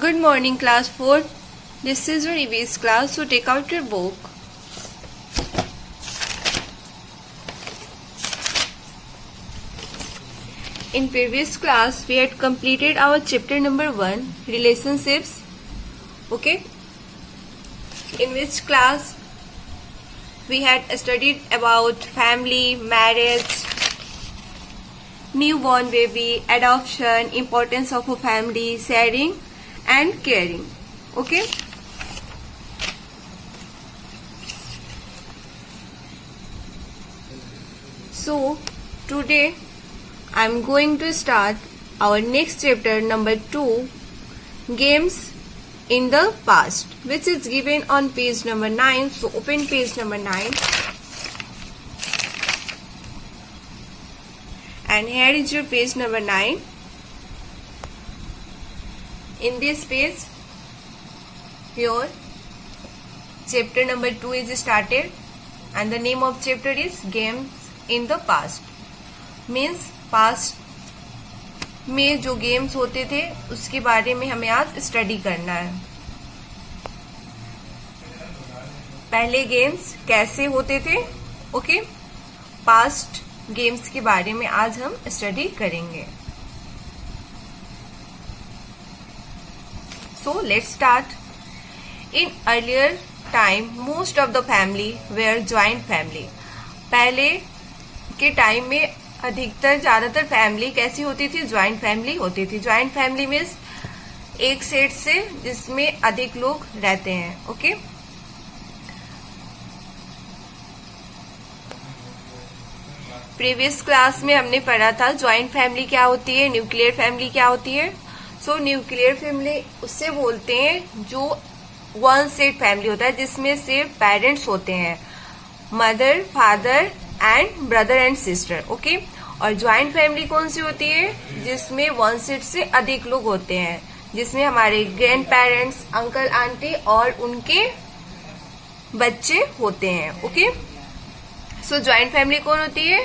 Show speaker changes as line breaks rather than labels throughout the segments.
Good morning, class 4. This is your EVS class, so take out your book. In previous class, we had completed our chapter number 1, relationships. Okay? In which class we had studied about family, marriage, newborn baby, adoption, importance of a family, sharing and caring. Okay? So today I am going to start our next chapter number 2, games in the past, which is given on page number 9. So open page number 9. And here is your page number 9. In this page, your chapter number 2 is started, and the name of chapter is games in the past. Means past में जो games होते थे उसके बारे में हमें आज study करना है. पहले गेम्स कैसे होते थे, ओके, पास्ट गेम्स के बारे में आज हम स्टडी करेंगे. So let's start. In earlier time, most of the family were joint family. पहले के टाइम में अधिकतर ज्यादातर फैमिली कैसी होती थी, ज्वाइंट फैमिली होती थी. ज्वाइंट फैमिली मीन्स एक सेट से जिसमें अधिक लोग रहते हैं. ओके, प्रीवियस क्लास में हमने पढ़ा था ज्वाइंट फैमिली क्या होती है, न्यूक्लियर फैमिली क्या होती है. सो न्यूक्लियर फैमिली उससे बोलते हैं जो वन सेट फैमिली होता है जिसमें सिर्फ पेरेंट्स होते हैं, mother, father and brother and sister. Okay, और ज्वाइंट फैमिली कौन सी होती है, जिसमें वन सेट से अधिक लोग होते हैं, जिसमें हमारे ग्रैंड पेरेंट्स, अंकल, आंटी और उनके बच्चे होते हैं. ओके, सो ज्वाइंट फैमिली कौन होती है,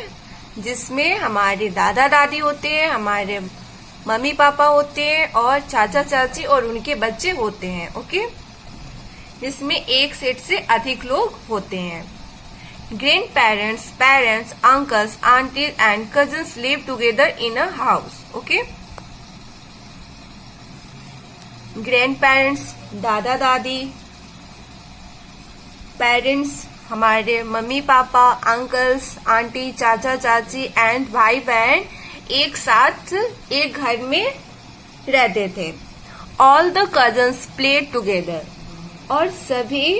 जिसमें हमारे दादा दादी होते हैं, हमारे मम्मी पापा होते हैं और चाचा चाची और उनके बच्चे होते हैं. ओके, जिसमें एक सेट से अधिक लोग होते हैं. Grandparents, parents, uncles, aunties and cousins live together in a house. Okay, grandparents दादा दादी, पेरेंट्स हमारे मम्मी पापा, अंकल्स, आंटी, चाचा चाची एंड भाई बहन एक साथ एक घर में रहते थे. All the cousins played together, और सभी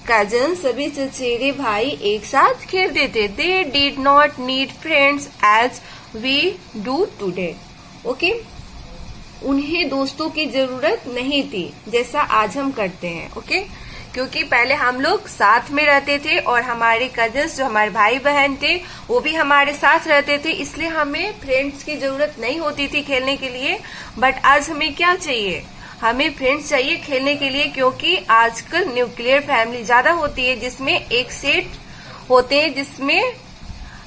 कजन, सभी चचेरे भाई एक साथ खेलते थे. They did not need friends as we do today. Okay, उन्हें दोस्तों की जरूरत नहीं थी जैसा आज हम करते हैं. ओके, क्योंकि पहले हम लोग साथ में रहते थे और हमारे कजन्स जो हमारे भाई बहन थे वो भी हमारे साथ रहते थे, इसलिए हमें फ्रेंड्स की जरूरत नहीं होती थी खेलने के लिए. बट आज हमें क्या चाहिए, हमें फ्रेंड्स चाहिए खेलने के लिए, क्योंकि आजकल न्यूक्लियर फैमिली ज्यादा होती है जिसमें एक सेट होते हैं जिसमें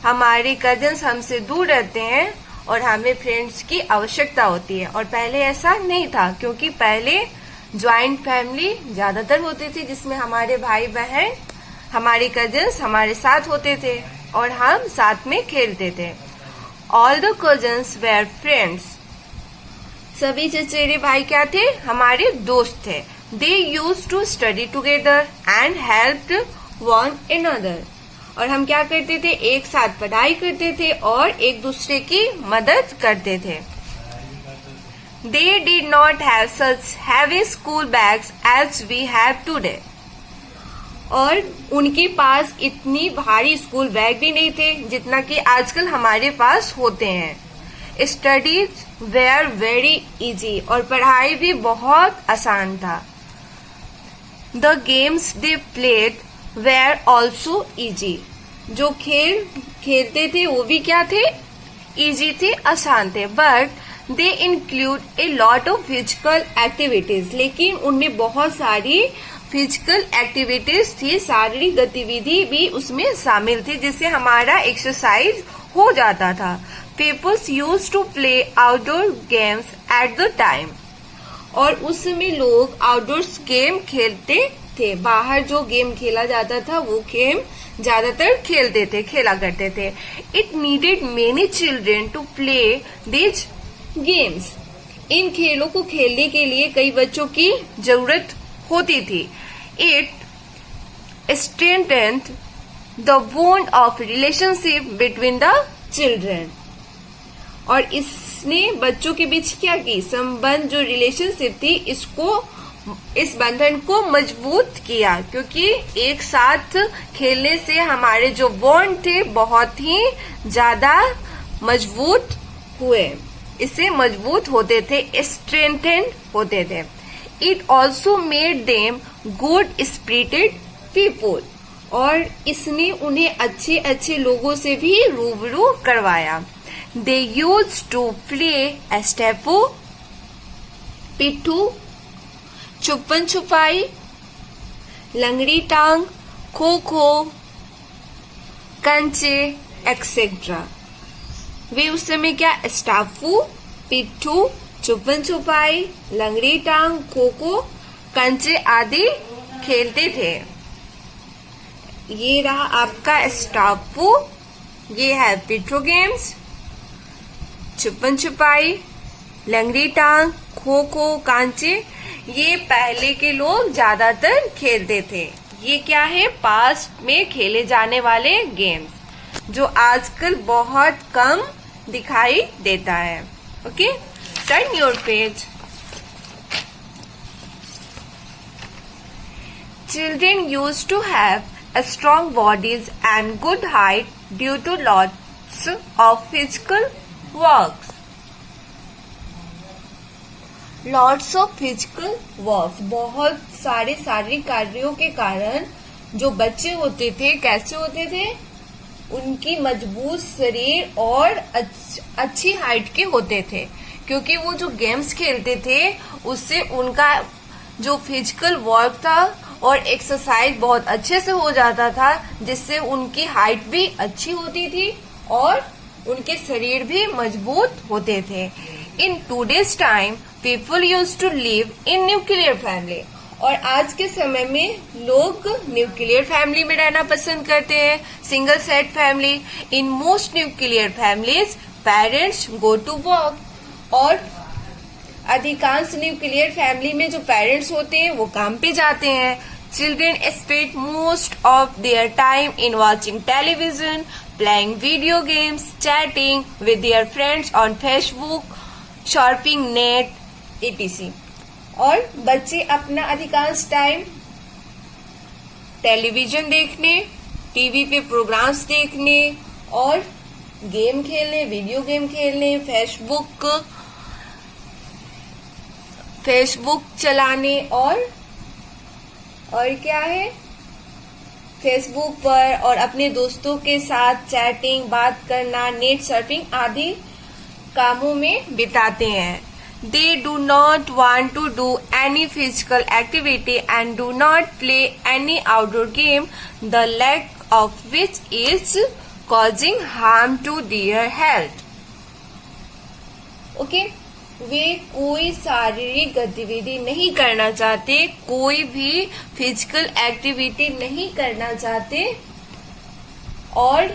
हमारे कजन्स हमसे दूर रहते हैं और हमें फ्रेंड्स की आवश्यकता होती है. और पहले ऐसा नहीं था, क्योंकि पहले ज्वाइंट फैमिली ज्यादातर होती थी जिसमें हमारे भाई बहन, हमारे कजन्स हमारे साथ होते थे और हम साथ में खेलते थे. All the cousins were friends, सभी चचेरे भाई क्या थे, हमारे दोस्त थे. They used to study together and helped one another, और हम क्या करते थे, एक साथ पढ़ाई करते थे और एक दूसरे की मदद करते थे. They did not have such heavy school bags as we have today. और उनके पास इतनी भारी स्कूल बैग भी नहीं थे जितना कि आजकल हमारे पास होते हैं. स्टडीज वेयर वेरी इजी, और पढ़ाई भी बहुत आसान था. The games they played were also easy, जो खेल खेलते थे वो भी क्या थे, इजी थे, आसान थे. But they include a lot of physical activities, लेकिन उनमें बहुत सारी फिजिकल एक्टिविटीज थी, शारीरिक गतिविधि भी उसमें शामिल थी, जिससे हमारा एक्सरसाइज हो जाता था. People used to play outdoor games at the time. और उसमें लोग आउटडोर्स गेम खेलते थे। बाहर जो गेम खेला जाता था वो गेम ज्यादातर खेला करते थे। It needed many children to play this games. इन खेलों को खेलने के लिए कई बच्चों की जरूरत होती थी। It strengthened the bond of relationship between the children. और इसने बच्चों के बीच क्या की, संबंध जो रिलेशनशिप थी इस बंधन को मजबूत किया, क्योंकि एक साथ खेलने से हमारे जो बॉन्ड थे बहुत ही ज्यादा मजबूत हुए, इससे मजबूत होते थे, स्ट्रेंथेंड होते थे। It also made them good spirited people. और इसने उन्हें अच्छे अच्छे लोगों से भी रूबरू करवाया। दे यूज टू प्ले स्टेपो, पिट्ठू, छुपन छुपाई, लंगड़ी टांग, खो खो, कंचे एक्सेट्रा। वे उस समय क्या स्टाफू, पिट्ठू, छुपन छुपाई, लंगड़ी टांग, खो खो, कंचे आदि खेलते थे। ये रहा आपका स्टाफू, ये है पिट्ठू गेम्स, छुपन छुपाई, लंगड़ी टांग, खो खो, कांचे, ये पहले के लोग ज्यादातर खेलते थे। ये क्या है, पास्ट में खेले जाने वाले गेम्स जो आजकल बहुत कम दिखाई देता है। Okay, turn your page. Children used to have strong bodies and good height due to lots of physical works. Lots of physical works, बहुत सारे शारीरिक कार्यों के कारण जो बच्चे होते थे कैसे होते थे, उनकी मजबूत शरीर और अच्छी हाइट के होते थे, क्योंकि वो जो गेम्स खेलते थे उससे उनका जो फिजिकल वर्क था और एक्सरसाइज बहुत अच्छे से हो जाता था, जिससे उनकी हाइट भी अच्छी होती थी और उनके शरीर भी मजबूत होते थे। In today's time people use to live in nuclear family. और आज के समय में लोग न्यूक्लियर फैमिली में रहना पसंद करते हैं, single set family. In most nuclear families parents go to work. और अधिकांश न्यूक्लियर फैमिली में जो पेरेंट्स होते हैं वो काम पे जाते हैं। Children spend most of their time in watching television, playing video games, chatting with their friends on Facebook, shopping net etc. और बच्चे अपना अधिकांश टाइम टेलीविजन देखने, टीवी पे प्रोग्राम्स देखने और गेम खेलने, वीडियो गेम खेलने, फेसबुक चलाने और क्या है, फेसबुक पर और अपने दोस्तों के साथ चैटिंग, बात करना, नेट सर्फिंग आदि कामों में बिताते हैं। They do not want to do any physical activity and do not play any outdoor game, the lack of which is causing harm to their health. Okay? वे कोई शारीरिक गतिविधि नहीं करना चाहते, कोई भी फिजिकल एक्टिविटी नहीं करना चाहते और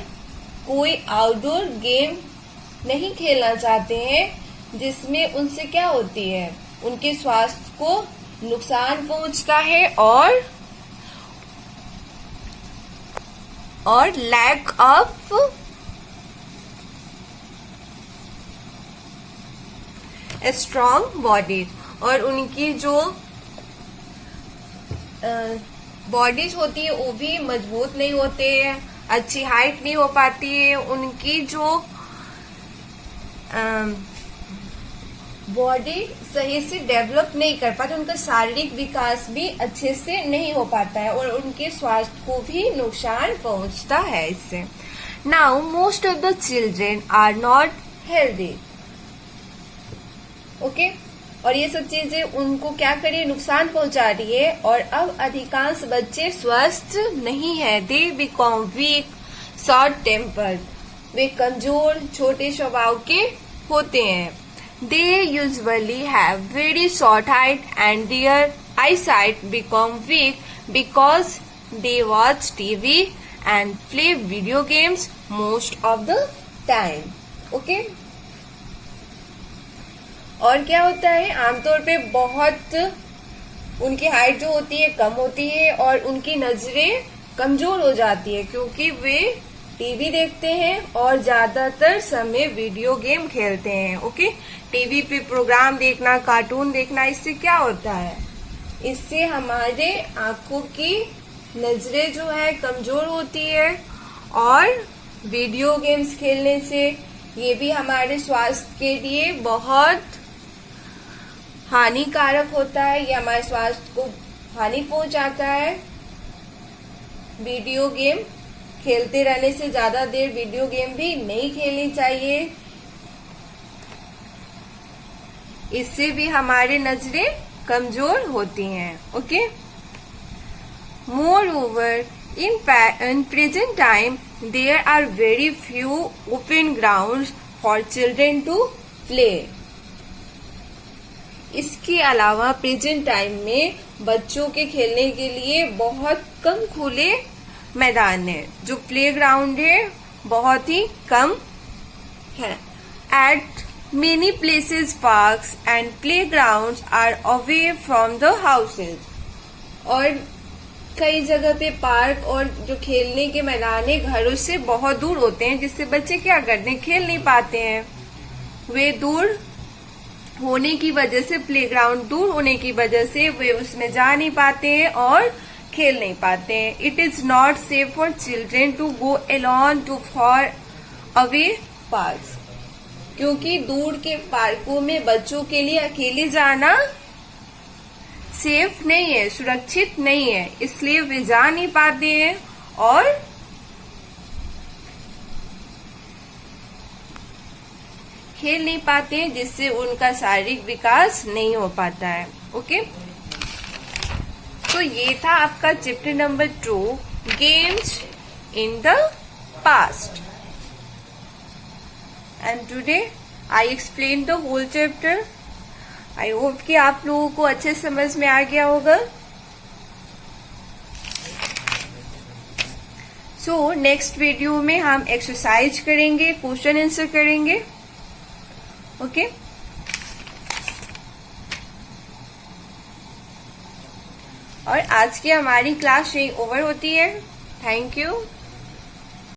कोई आउटडोर गेम नहीं खेलना चाहते हैं, जिसमें उनसे क्या होती है, उनके स्वास्थ्य को नुकसान पहुंचता है और लैक ऑफ स्ट्रॉन्ग बॉडी। और उनकी जो बॉडीज होती है वो भी मजबूत नहीं होते हैं, अच्छी हाइट नहीं हो पाती है, उनकी जो बॉडी सही से डेवलप नहीं कर पाती, उनका शारीरिक विकास भी अच्छे से नहीं हो पाता है और उनके स्वास्थ्य को भी नुकसान पहुंचता है इससे। Now most of the children are not healthy. Okay, और ये सब चीजें उनको क्या करिए, नुकसान पहुंचा रही है। और अब अधिकांश बच्चे स्वस्थ नहीं है। They become weak, short tempered, वे कमजोर, छोटे स्वभाव के होते हैं। They usually have very short height and their eyesight become weak because they watch TV and play video games most of the time. Okay? और क्या होता है, आमतौर पे बहुत उनकी हाइट जो होती है कम होती है और उनकी नजरें कमजोर हो जाती है क्योंकि वे टीवी देखते हैं और ज्यादातर समय वीडियो गेम खेलते हैं. ओके, टीवी पे प्रोग्राम देखना, कार्टून देखना, इससे क्या होता है, इससे हमारे आंखों की नजरें जो है कमजोर होती है और वीडियो गेम्स खेलने से ये भी हमारे स्वास्थ्य के लिए बहुत हानिकारक होता है. ये हमारे स्वास्थ्य को हानि पहुंचाता है. वीडियो गेम खेलते रहने से ज्यादा देर वीडियो गेम भी नहीं खेलनी चाहिए. इससे भी हमारे नजरें कमजोर होती हैं. Okay, moreover in present time there are very few open grounds for children to play. इसके अलावा प्रेजेंट टाइम में बच्चों के खेलने के लिए बहुत कम खुले मैदान है. जो प्ले ग्राउंड है बहुत ही कम है. At many places parks and playground are away from the houses. और कई जगह पे पार्क और जो खेलने के मैदान है घरों से बहुत दूर होते हैं, जिससे बच्चे क्या करते हैं, खेल नहीं पाते हैं. वे दूर होने की वजह से, प्लेग्राउंड दूर होने की वजह से वे उसमें जा नहीं पाते हैं और खेल नहीं पाते हैं. It is not safe for children to go alone to far away parks. क्योंकि दूर के पार्कों में बच्चों के लिए अकेले जाना सेफ नहीं है, सुरक्षित नहीं है, इसलिए वे जा नहीं पाते हैं और खेल नहीं पाते हैं, जिससे उनका शारीरिक विकास नहीं हो पाता है. ओके, तो ये था आपका chapter number 2, games in the past. And today I explain the whole chapter. I hope कि आप लोगों को अच्छे समझ में आ गया होगा. सो नेक्स्ट वीडियो में हम एक्सरसाइज करेंगे, क्वेश्चन आंसर करेंगे. ओके, और आज की हमारी क्लास यही ओवर होती है. Thank you.